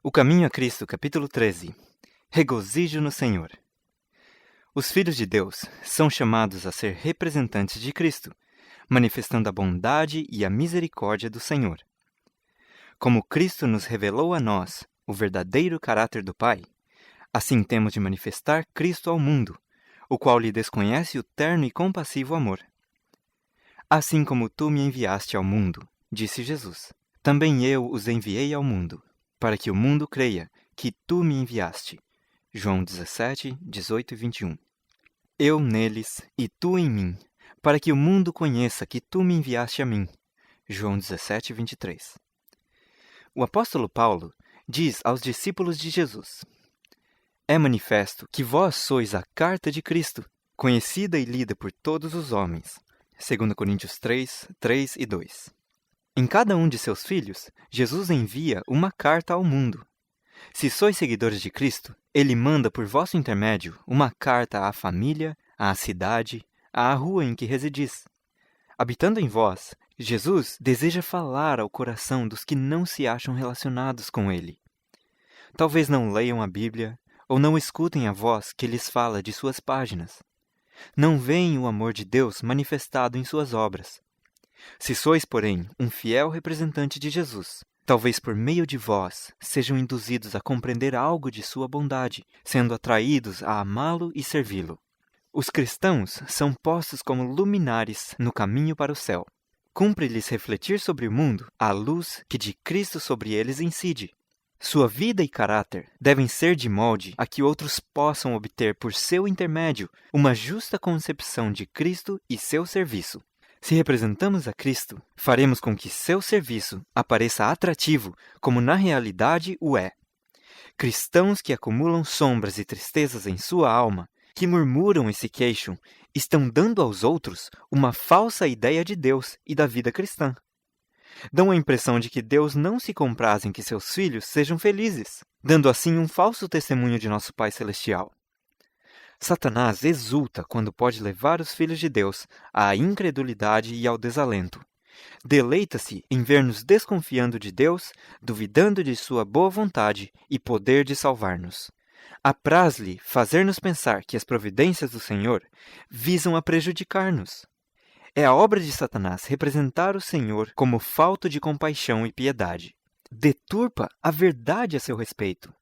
O Caminho a Cristo, capítulo 13. Regozijo no Senhor. Os filhos de Deus são chamados a ser representantes de Cristo, manifestando a bondade e a misericórdia do Senhor. Como Cristo nos revelou a nós o verdadeiro caráter do Pai, assim temos de manifestar Cristo ao mundo, o qual lhe desconhece o terno e compassivo amor. Assim como tu me enviaste ao mundo, disse Jesus, também eu os enviei ao mundo, para que o mundo creia que tu me enviaste. João 17, 18 e 21. Eu neles e tu em mim, para que o mundo conheça que tu me enviaste a mim. João 17, 23. O apóstolo Paulo diz aos discípulos de Jesus: É manifesto que vós sois a carta de Cristo, conhecida e lida por todos os homens. 2 Coríntios 3, 3 e 2. Em cada um de seus filhos, Jesus envia uma carta ao mundo. Se sois seguidores de Cristo, Ele manda por vosso intermédio uma carta à família, à cidade, à rua em que residis. Habitando em vós, Jesus deseja falar ao coração dos que não se acham relacionados com Ele. Talvez não leiam a Bíblia, ou não escutem a voz que lhes fala de suas páginas. Não veem o amor de Deus manifestado em suas obras. Se sois, porém, um fiel representante de Jesus, talvez por meio de vós sejam induzidos a compreender algo de sua bondade, sendo atraídos a amá-lo e servi-lo. Os cristãos são postos como luminares no caminho para o céu. Cumpre-lhes refletir sobre o mundo a luz que de Cristo sobre eles incide. Sua vida e caráter devem ser de molde a que outros possam obter por seu intermédio uma justa concepção de Cristo e seu serviço. Se representamos a Cristo, faremos com que seu serviço apareça atrativo, como na realidade o é. Cristãos que acumulam sombras e tristezas em sua alma, que murmuram e se queixam, estão dando aos outros uma falsa ideia de Deus e da vida cristã. Dão a impressão de que Deus não se compraz em que seus filhos sejam felizes, dando assim um falso testemunho de nosso Pai Celestial. Satanás exulta quando pode levar os filhos de Deus à incredulidade e ao desalento. Deleita-se em ver-nos desconfiando de Deus, duvidando de sua boa vontade e poder de salvar-nos. Apraz-lhe fazer-nos pensar que as providências do Senhor visam a prejudicar-nos. É a obra de Satanás representar o Senhor como falto de compaixão e piedade. Deturpa a verdade a seu respeito.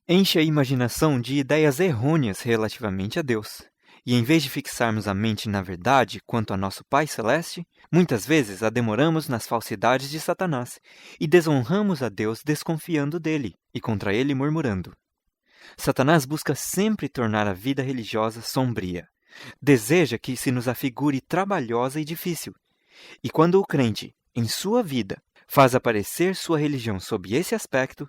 Enche a imaginação de ideias errôneas relativamente a Deus. E em vez de fixarmos a mente na verdade quanto a nosso Pai Celeste, muitas vezes a demoramos nas falsidades de Satanás e desonramos a Deus desconfiando dele e contra ele murmurando. Satanás busca sempre tornar a vida religiosa sombria. Deseja que se nos afigure trabalhosa e difícil. E quando o crente, em sua vida, faz aparecer sua religião sob esse aspecto,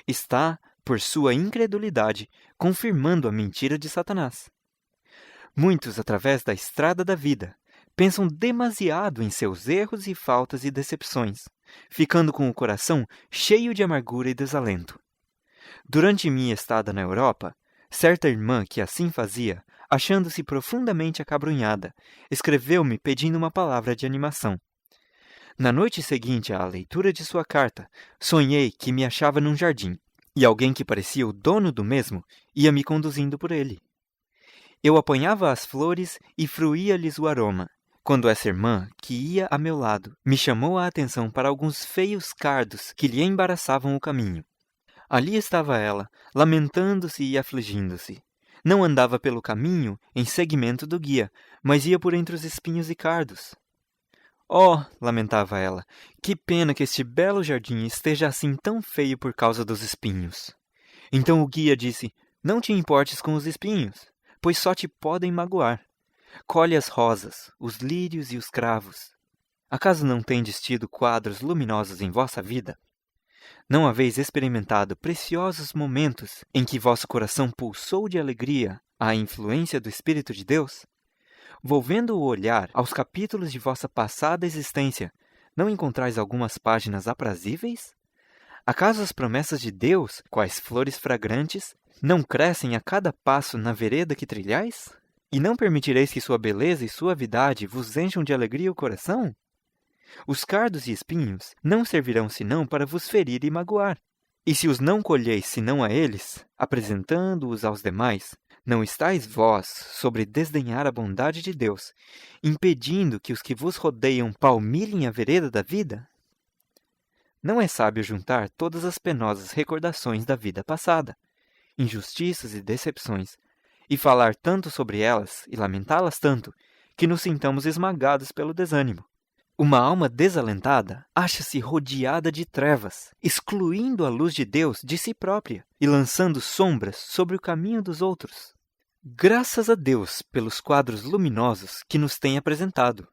está, por sua incredulidade, confirmando a mentira de Satanás. Muitos, através da estrada da vida, pensam demasiado em seus erros e faltas e decepções, ficando com o coração cheio de amargura e desalento. Durante minha estada na Europa, certa irmã que assim fazia, achando-se profundamente acabrunhada, escreveu-me pedindo uma palavra de animação. Na noite seguinte à leitura de sua carta, sonhei que me achava num jardim, e alguém que parecia o dono do mesmo ia me conduzindo por ele. Eu apanhava as flores e fruía-lhes o aroma, quando essa irmã, que ia a meu lado, me chamou a atenção para alguns feios cardos que lhe embaraçavam o caminho. Ali estava ela, lamentando-se e afligindo-se. Não andava pelo caminho em seguimento do guia, mas ia por entre os espinhos e cardos. Oh, lamentava ela, que pena que este belo jardim esteja assim tão feio por causa dos espinhos. Então o guia disse: Não te importes com os espinhos, pois só te podem magoar. Colhe as rosas, os lírios e os cravos. Acaso não tendes tido quadros luminosos em vossa vida? Não haveis experimentado preciosos momentos em que vosso coração pulsou de alegria à influência do Espírito de Deus? Volvendo o olhar aos capítulos de vossa passada existência, não encontrais algumas páginas aprazíveis? Acaso as promessas de Deus, quais flores fragrantes, não crescem a cada passo na vereda que trilhais? E não permitireis que sua beleza e suavidade vos encham de alegria o coração? Os cardos e espinhos não servirão senão para vos ferir e magoar. E se os não colheis senão a eles, apresentando-os aos demais, não estáis vós sobre desdenhar a bondade de Deus, impedindo que os que vos rodeiam palmilhem a vereda da vida? Não é sábio juntar todas as penosas recordações da vida passada, injustiças e decepções, e falar tanto sobre elas e lamentá-las tanto, que nos sintamos esmagados pelo desânimo. Uma alma desalentada acha-se rodeada de trevas, excluindo a luz de Deus de si própria e lançando sombras sobre o caminho dos outros. Graças a Deus pelos quadros luminosos que nos tem apresentado.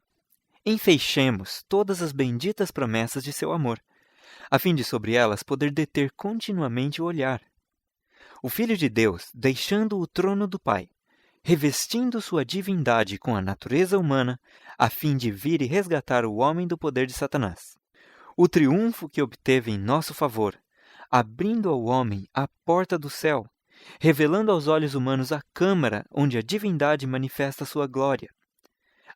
Enfeixemos todas as benditas promessas de seu amor, a fim de sobre elas poder deter continuamente o olhar. O Filho de Deus, deixando o trono do Pai, revestindo sua divindade com a natureza humana, a fim de vir e resgatar o homem do poder de Satanás. O triunfo que obteve em nosso favor, abrindo ao homem a porta do céu, revelando aos olhos humanos a câmara onde a divindade manifesta sua glória.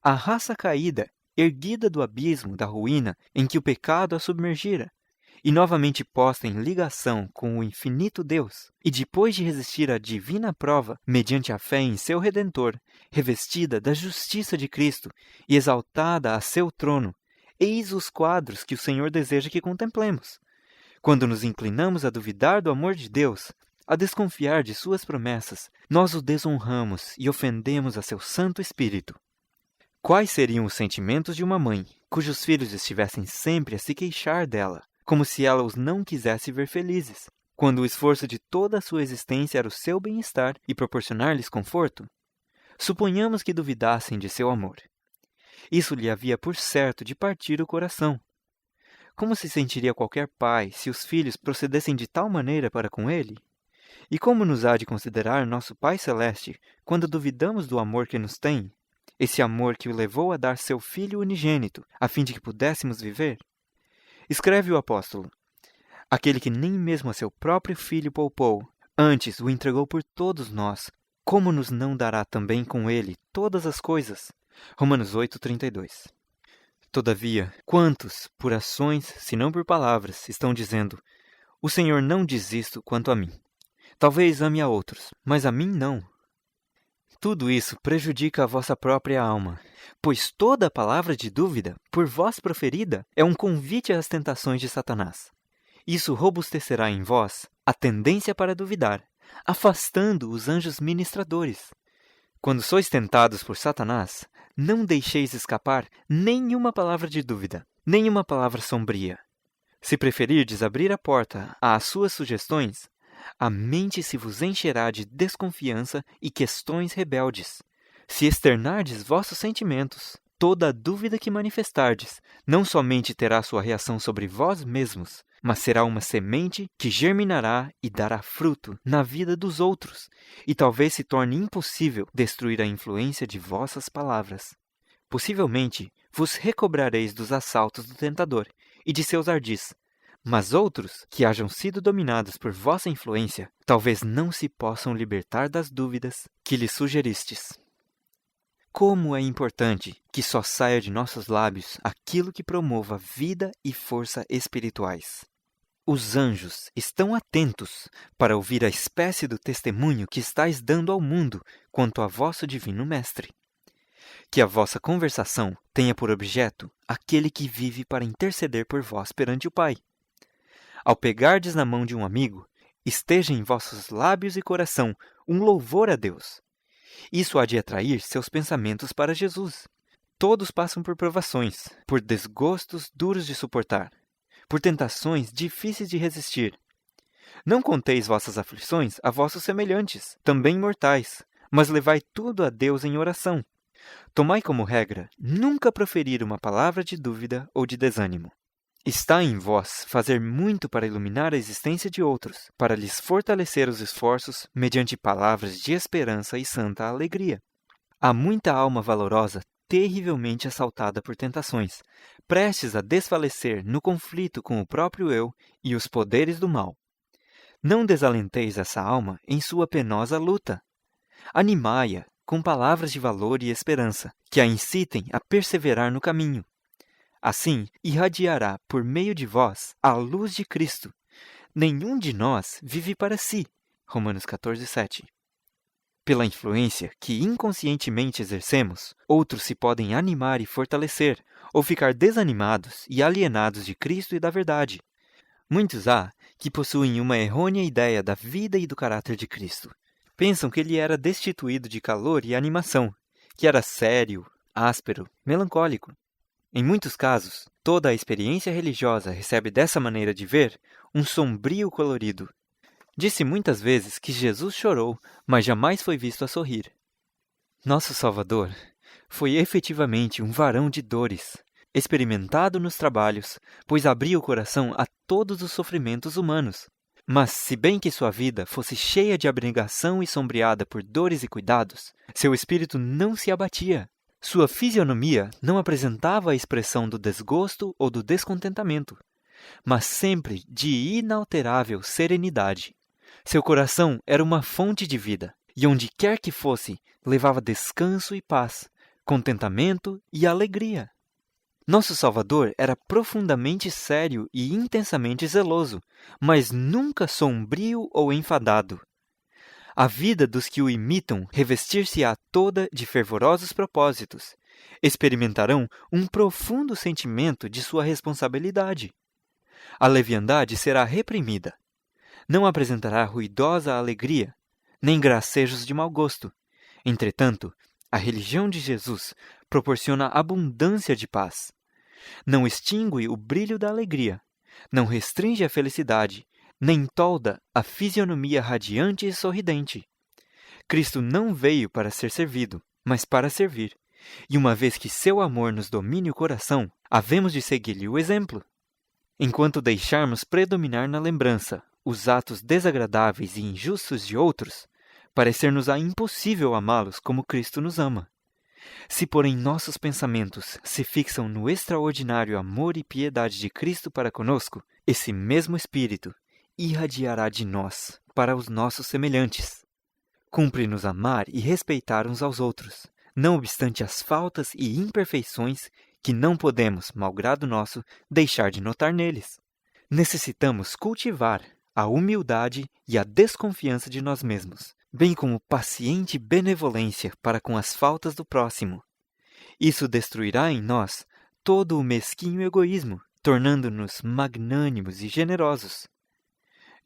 A raça caída, erguida do abismo da ruína em que o pecado a submergira, e novamente posta em ligação com o infinito Deus, e depois de resistir à divina prova, mediante a fé em seu Redentor, revestida da justiça de Cristo e exaltada a seu trono, eis os quadros que o Senhor deseja que contemplemos. Quando nos inclinamos a duvidar do amor de Deus, a desconfiar de suas promessas, nós o desonramos e ofendemos a seu Santo Espírito. Quais seriam os sentimentos de uma mãe, cujos filhos estivessem sempre a se queixar dela, como se ela os não quisesse ver felizes, quando o esforço de toda a sua existência era o seu bem-estar e proporcionar-lhes conforto? Suponhamos que duvidassem de seu amor. Isso lhe havia por certo de partir o coração. Como se sentiria qualquer pai se os filhos procedessem de tal maneira para com ele? E como nos há de considerar nosso Pai Celeste quando duvidamos do amor que nos tem, esse amor que o levou a dar seu Filho unigênito, a fim de que pudéssemos viver? Escreve o apóstolo: aquele que nem mesmo a seu próprio Filho poupou, antes o entregou por todos nós, como nos não dará também com ele todas as coisas? Romanos 8:32. Todavia, quantos, por ações, se não por palavras, estão dizendo: o Senhor não diz isto quanto a mim. Talvez ame a outros, mas a mim não. Tudo isso prejudica a vossa própria alma, pois toda palavra de dúvida, por vós proferida, é um convite às tentações de Satanás. Isso robustecerá em vós a tendência para duvidar, afastando os anjos ministradores. Quando sois tentados por Satanás, não deixeis escapar nenhuma palavra de dúvida, nenhuma palavra sombria. Se preferirdes abrir a porta às suas sugestões, a mente se vos encherá de desconfiança e questões rebeldes. Se externardes vossos sentimentos, toda a dúvida que manifestardes não somente terá sua reação sobre vós mesmos, mas será uma semente que germinará e dará fruto na vida dos outros, e talvez se torne impossível destruir a influência de vossas palavras. Possivelmente vos recobrareis dos assaltos do tentador e de seus ardis, mas outros, que hajam sido dominados por vossa influência, talvez não se possam libertar das dúvidas que lhes sugeristes. Como é importante que só saia de nossos lábios aquilo que promova vida e força espirituais. Os anjos estão atentos para ouvir a espécie do testemunho que estáis dando ao mundo quanto a vosso divino Mestre. Que a vossa conversação tenha por objeto aquele que vive para interceder por vós perante o Pai. Ao pegardes na mão de um amigo, esteja em vossos lábios e coração um louvor a Deus. Isso há de atrair seus pensamentos para Jesus. Todos passam por provações, por desgostos duros de suportar, por tentações difíceis de resistir. Não conteis vossas aflições a vossos semelhantes, também mortais, mas levai tudo a Deus em oração. Tomai como regra nunca proferir uma palavra de dúvida ou de desânimo. Está em vós fazer muito para iluminar a existência de outros, para lhes fortalecer os esforços mediante palavras de esperança e santa alegria. Há muita alma valorosa terrivelmente assaltada por tentações, prestes a desfalecer no conflito com o próprio eu e os poderes do mal. Não desalenteis essa alma em sua penosa luta. Animai-a com palavras de valor e esperança, que a incitem a perseverar no caminho. Assim, irradiará por meio de vós a luz de Cristo, nenhum de nós vive para si. Romanos 14:7. Pela influência que inconscientemente exercemos, outros se podem animar e fortalecer, ou ficar desanimados e alienados de Cristo e da verdade. Muitos há que possuem uma errônea ideia da vida e do caráter de Cristo. Pensam que ele era destituído de calor e animação, que era sério, áspero, melancólico. Em muitos casos, toda a experiência religiosa recebe dessa maneira de ver um sombrio colorido. Disse muitas vezes que Jesus chorou, mas jamais foi visto a sorrir. Nosso Salvador foi efetivamente um varão de dores, experimentado nos trabalhos, pois abria o coração a todos os sofrimentos humanos. Mas, se bem que sua vida fosse cheia de abnegação e sombreada por dores e cuidados, seu espírito não se abatia. Sua fisionomia não apresentava a expressão do desgosto ou do descontentamento, mas sempre de inalterável serenidade. Seu coração era uma fonte de vida, e onde quer que fosse, levava descanso e paz, contentamento e alegria. Nosso Salvador era profundamente sério e intensamente zeloso, mas nunca sombrio ou enfadado. A vida dos que o imitam revestir-se-á toda de fervorosos propósitos. Experimentarão um profundo sentimento de sua responsabilidade. A leviandade será reprimida. Não apresentará ruidosa alegria, nem gracejos de mau gosto. Entretanto, a religião de Jesus proporciona abundância de paz. Não extingue o brilho da alegria, não restringe a felicidade, nem tolda a fisionomia radiante e sorridente. Cristo não veio para ser servido, mas para servir. E uma vez que seu amor nos domine o coração, havemos de seguir-lhe o exemplo. Enquanto deixarmos predominar na lembrança os atos desagradáveis e injustos de outros, parecer-nos-á impossível amá-los como Cristo nos ama. Se, porém, nossos pensamentos se fixam no extraordinário amor e piedade de Cristo para conosco, esse mesmo Espírito irradiará de nós para os nossos semelhantes. Cumpre-nos amar e respeitar uns aos outros, não obstante as faltas e imperfeições que não podemos, malgrado nosso, deixar de notar neles. Necessitamos cultivar a humildade e a desconfiança de nós mesmos, bem como paciente benevolência para com as faltas do próximo. Isso destruirá em nós todo o mesquinho egoísmo, tornando-nos magnânimos e generosos.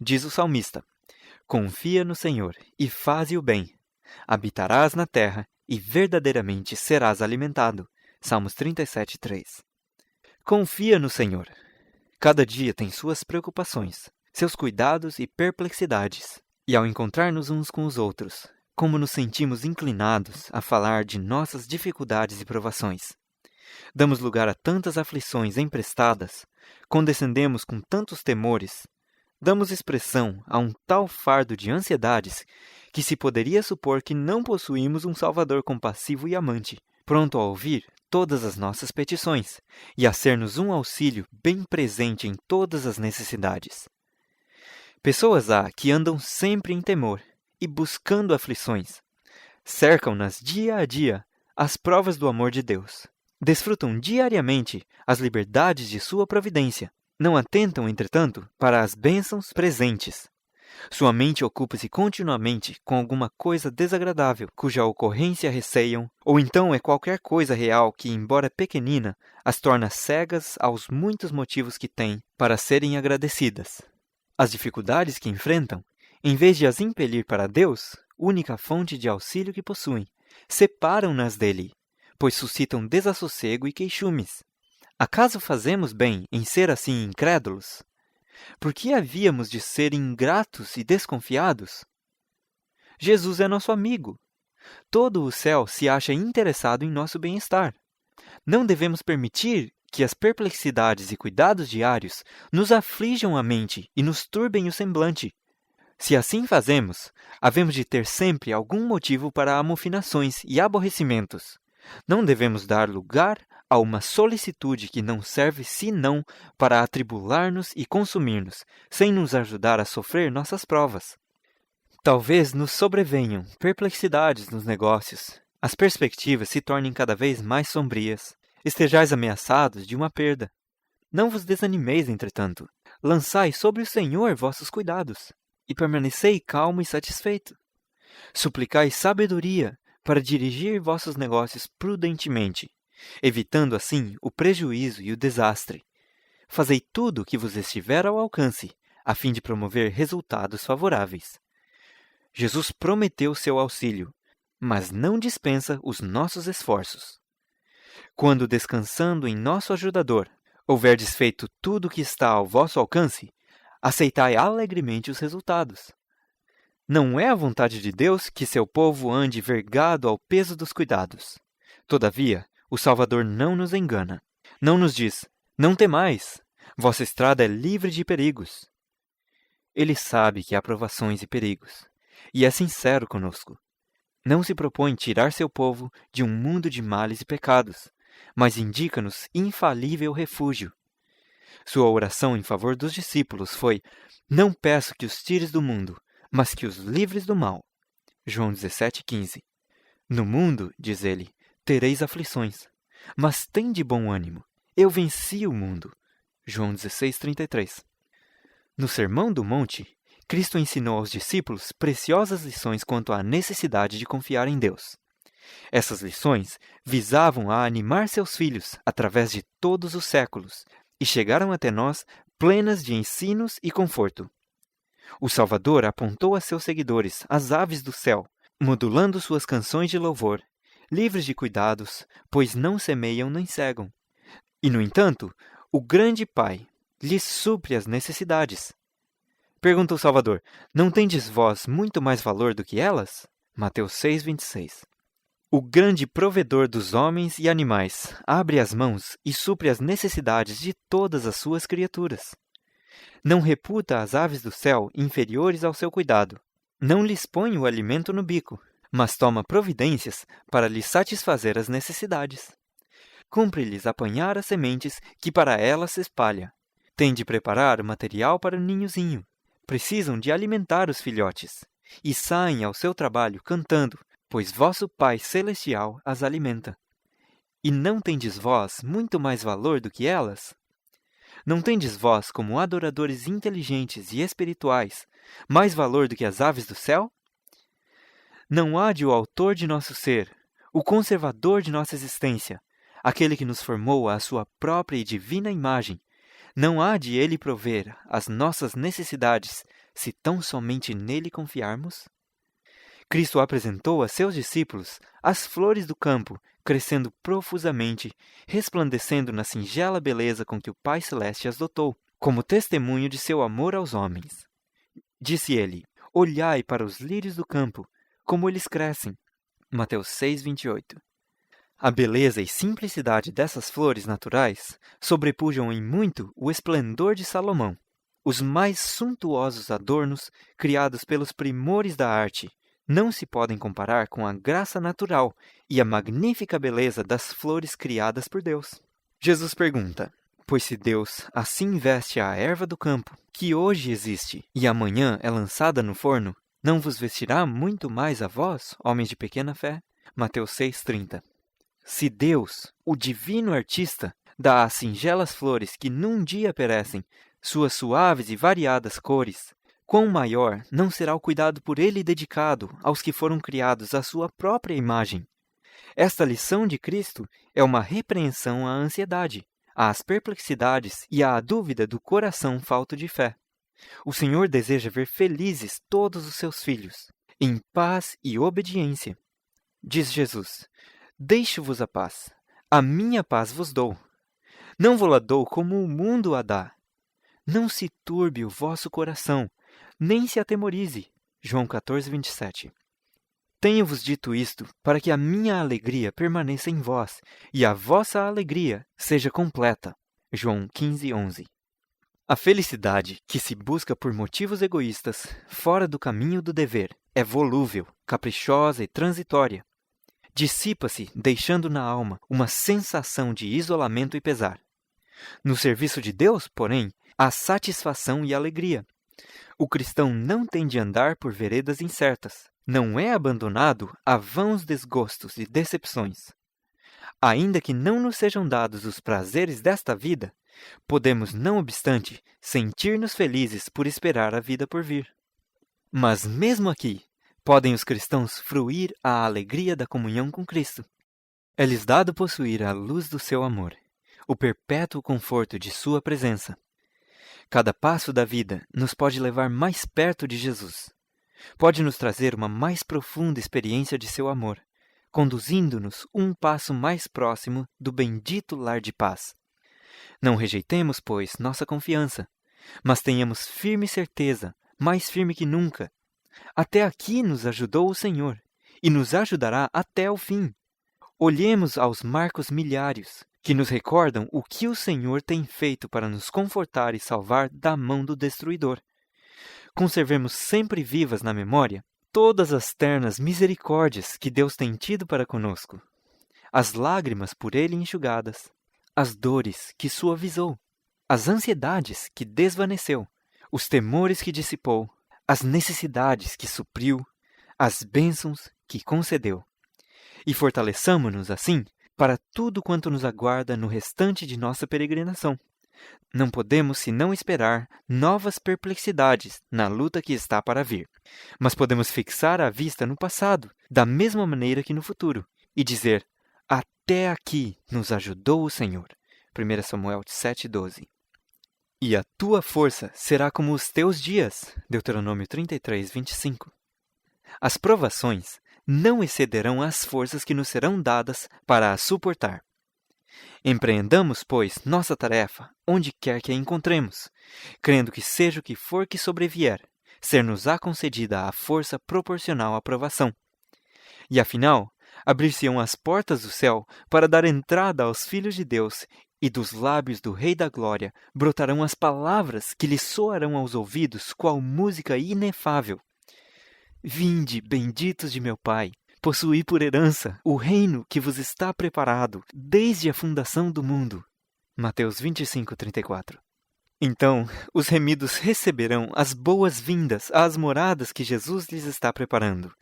Diz o salmista: confia no Senhor e faze o bem. Habitarás na terra e verdadeiramente serás alimentado. Salmos 37:3. Confia no Senhor. Cada dia tem suas preocupações, seus cuidados e perplexidades. E ao encontrar-nos uns com os outros, como nos sentimos inclinados a falar de nossas dificuldades e provações. Damos lugar a tantas aflições emprestadas, condescendemos com tantos temores, damos expressão a um tal fardo de ansiedades que se poderia supor que não possuímos um Salvador compassivo e amante, pronto a ouvir todas as nossas petições e a ser-nos um auxílio bem presente em todas as necessidades. Pessoas há que andam sempre em temor e buscando aflições. Cercam-nas dia a dia as provas do amor de Deus. Desfrutam diariamente as liberdades de sua providência. Não atentam, entretanto, para as bênçãos presentes. Sua mente ocupa-se continuamente com alguma coisa desagradável, cuja ocorrência receiam, ou então é qualquer coisa real que, embora pequenina, as torna cegas aos muitos motivos que têm para serem agradecidas. As dificuldades que enfrentam, em vez de as impelir para Deus, única fonte de auxílio que possuem, separam-nas dele, pois suscitam desassossego e queixumes. Acaso fazemos bem em ser assim incrédulos? Por que havíamos de ser ingratos e desconfiados? Jesus é nosso amigo. Todo o céu se acha interessado em nosso bem-estar. Não devemos permitir que as perplexidades e cuidados diários nos aflijam a mente e nos turbem o semblante. Se assim fazemos, havemos de ter sempre algum motivo para amofinações e aborrecimentos. Não devemos dar lugar a uma solicitude que não serve senão para atribular-nos e consumir-nos, sem nos ajudar a sofrer nossas provas. Talvez nos sobrevenham perplexidades nos negócios, as perspectivas se tornem cada vez mais sombrias, estejais ameaçados de uma perda. Não vos desanimeis, entretanto. lançai sobre o Senhor vossos cuidados, e permanecei calmo e satisfeito. Suplicai sabedoria para dirigir vossos negócios prudentemente, evitando assim o prejuízo e o desastre. Fazei tudo o que vos estiver ao alcance, a fim de promover resultados favoráveis. Jesus prometeu seu auxílio, mas não dispensa os nossos esforços. Quando, descansando em nosso ajudador, houverdes feito tudo o que está ao vosso alcance, aceitai alegremente os resultados. Não é a vontade de Deus que seu povo ande vergado ao peso dos cuidados. Todavia, o Salvador não nos engana. Não nos diz, não temais, vossa estrada é livre de perigos. Ele sabe que há provações e perigos, e é sincero conosco. Não se propõe tirar seu povo de um mundo de males e pecados, mas indica-nos infalível refúgio. Sua oração em favor dos discípulos foi: não peço que os tires do mundo, mas que os livres do mal. João 17,15. No mundo, diz ele, tereis aflições, mas tende bom ânimo. Eu venci o mundo. João 16,33. No Sermão do Monte, Cristo ensinou aos discípulos preciosas lições quanto à necessidade de confiar em Deus. Essas lições visavam a animar seus filhos através de todos os séculos e chegaram até nós plenas de ensinos e conforto. O Salvador apontou a seus seguidores as aves do céu, modulando suas canções de louvor, livres de cuidados, pois não semeiam nem cegam. E, no entanto, o grande Pai lhes supre as necessidades. Pergunta o Salvador: não tendes vós muito mais valor do que elas? Mateus 6,26. O grande provedor dos homens e animais abre as mãos e supre as necessidades de todas as suas criaturas. Não reputa as aves do céu inferiores ao seu cuidado. Não lhes põe o alimento no bico, mas toma providências para lhes satisfazer as necessidades. Cumpre-lhes apanhar as sementes que para elas se espalha. Tem de preparar o material para o ninhozinho. Precisam de alimentar os filhotes, e saem ao seu trabalho cantando, pois vosso Pai Celestial as alimenta. E não tendes vós muito mais valor do que elas? Não tendes vós, como adoradores inteligentes e espirituais, mais valor do que as aves do céu? Não há de o autor de nosso ser, o conservador de nossa existência, aquele que nos formou à sua própria e divina imagem, não há de ele prover as nossas necessidades, se tão somente nele confiarmos? Cristo apresentou a seus discípulos as flores do campo, crescendo profusamente, resplandecendo na singela beleza com que o Pai Celeste as dotou, como testemunho de seu amor aos homens. Disse ele: olhai para os lírios do campo, como eles crescem. Mateus 6,28. A beleza e simplicidade dessas flores naturais sobrepujam em muito o esplendor de Salomão. Os mais suntuosos adornos, criados pelos primores da arte, não se podem comparar com a graça natural e a magnífica beleza das flores criadas por Deus. Jesus pergunta: pois se Deus assim veste a erva do campo, que hoje existe e amanhã é lançada no forno, não vos vestirá muito mais a vós, homens de pequena fé? Mateus 6,30. Se Deus, o divino artista, dá às singelas flores que num dia perecem suas suaves e variadas cores, quão maior não será o cuidado por ele dedicado aos que foram criados à sua própria imagem? Esta lição de Cristo é uma repreensão à ansiedade, às perplexidades e à dúvida do coração falto de fé. O Senhor deseja ver felizes todos os seus filhos, em paz e obediência. Diz Jesus: deixo-vos a paz, a minha paz vos dou. Não vou-la dou como o mundo a dá. Não se turbe o vosso coração, nem se atemorize. João 14,27. Tenho-vos dito isto para que a minha alegria permaneça em vós e a vossa alegria seja completa. João 15,11. A felicidade que se busca por motivos egoístas, fora do caminho do dever, é volúvel, caprichosa e transitória. Dissipa-se, deixando na alma uma sensação de isolamento e pesar. No serviço de Deus, porém, há satisfação e alegria. O cristão não tem de andar por veredas incertas. Não é abandonado a vãos desgostos e decepções. Ainda que não nos sejam dados os prazeres desta vida, Podemos, não obstante, sentir-nos felizes por esperar a vida por vir. Mas mesmo aqui, podem os cristãos fruir a alegria da comunhão com Cristo. É-lhes dado possuir a luz do seu amor, o perpétuo conforto de sua presença. Cada passo da vida nos pode levar mais perto de Jesus. Pode nos trazer uma mais profunda experiência de seu amor, conduzindo-nos um passo mais próximo do bendito lar de paz. Não rejeitemos, pois, nossa confiança, mas tenhamos firme certeza, mais firme que nunca. Até aqui nos ajudou o Senhor, e nos ajudará até o fim. Olhemos aos marcos miliários, que nos recordam o que o Senhor tem feito para nos confortar e salvar da mão do destruidor. Conservemos sempre vivas na memória todas as ternas misericórdias que Deus tem tido para conosco, as lágrimas por Ele enxugadas, as dores que suavizou, as ansiedades que desvaneceu, os temores que dissipou, as necessidades que supriu, as bênçãos que concedeu. E fortaleçamo-nos, assim, para tudo quanto nos aguarda no restante de nossa peregrinação. Não podemos senão esperar novas perplexidades na luta que está para vir. Mas podemos fixar a vista no passado, da mesma maneira que no futuro, e dizer: até aqui nos ajudou o Senhor. 1 Samuel 7,12. E a tua força será como os teus dias. Deuteronômio 33, 25. As provações não excederão as forças que nos serão dadas para as suportar. Empreendamos, pois, nossa tarefa, onde quer que a encontremos, crendo que seja o que for que sobrevier, ser-nos-á concedida a força proporcional à provação. E afinal, abrir-se-ão as portas do céu para dar entrada aos filhos de Deus, e dos lábios do Rei da Glória brotarão as palavras que lhe soarão aos ouvidos qual música inefável. Vinde, benditos de meu Pai, possuí por herança o reino que vos está preparado desde a fundação do mundo. Mateus 25, 34. Então, os remidos receberão as boas-vindas às moradas que Jesus lhes está preparando.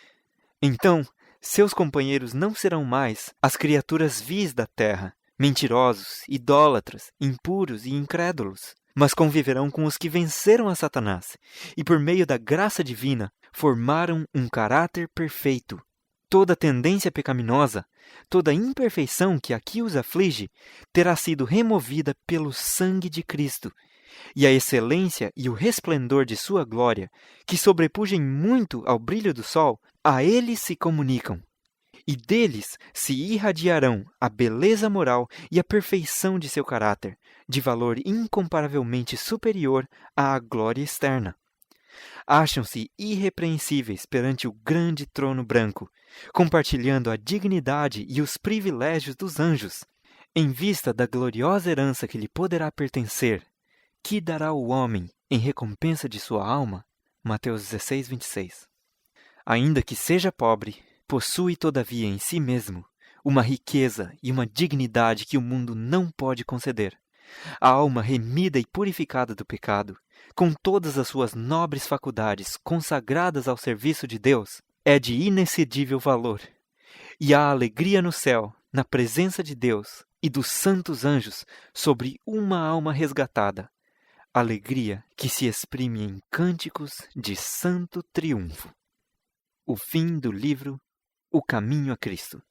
Então, seus companheiros não serão mais as criaturas vis da terra, mentirosos, idólatras, impuros e incrédulos, mas conviverão com os que venceram a Satanás e, por meio da graça divina, formaram um caráter perfeito. Toda tendência pecaminosa, toda imperfeição que aqui os aflige, terá sido removida pelo sangue de Cristo, e a excelência e o resplendor de sua glória, que sobrepujem muito ao brilho do sol, a eles se comunicam. E deles se irradiarão a beleza moral e a perfeição de seu caráter, de valor incomparavelmente superior à glória externa. Acham-se irrepreensíveis perante o grande trono branco, compartilhando a dignidade e os privilégios dos anjos, em vista da gloriosa herança que lhe poderá pertencer. Que dará o homem em recompensa de sua alma? Mateus 16, 26. Ainda que seja pobre, possui todavia em si mesmo uma riqueza e uma dignidade que o mundo não pode conceder. A alma remida e purificada do pecado, com todas as suas nobres faculdades consagradas ao serviço de Deus, é de inexcedível valor. E a alegria no céu, na presença de Deus e dos santos anjos sobre uma alma resgatada, alegria que se exprime em cânticos de santo triunfo. O fim do livro O Caminho a Cristo.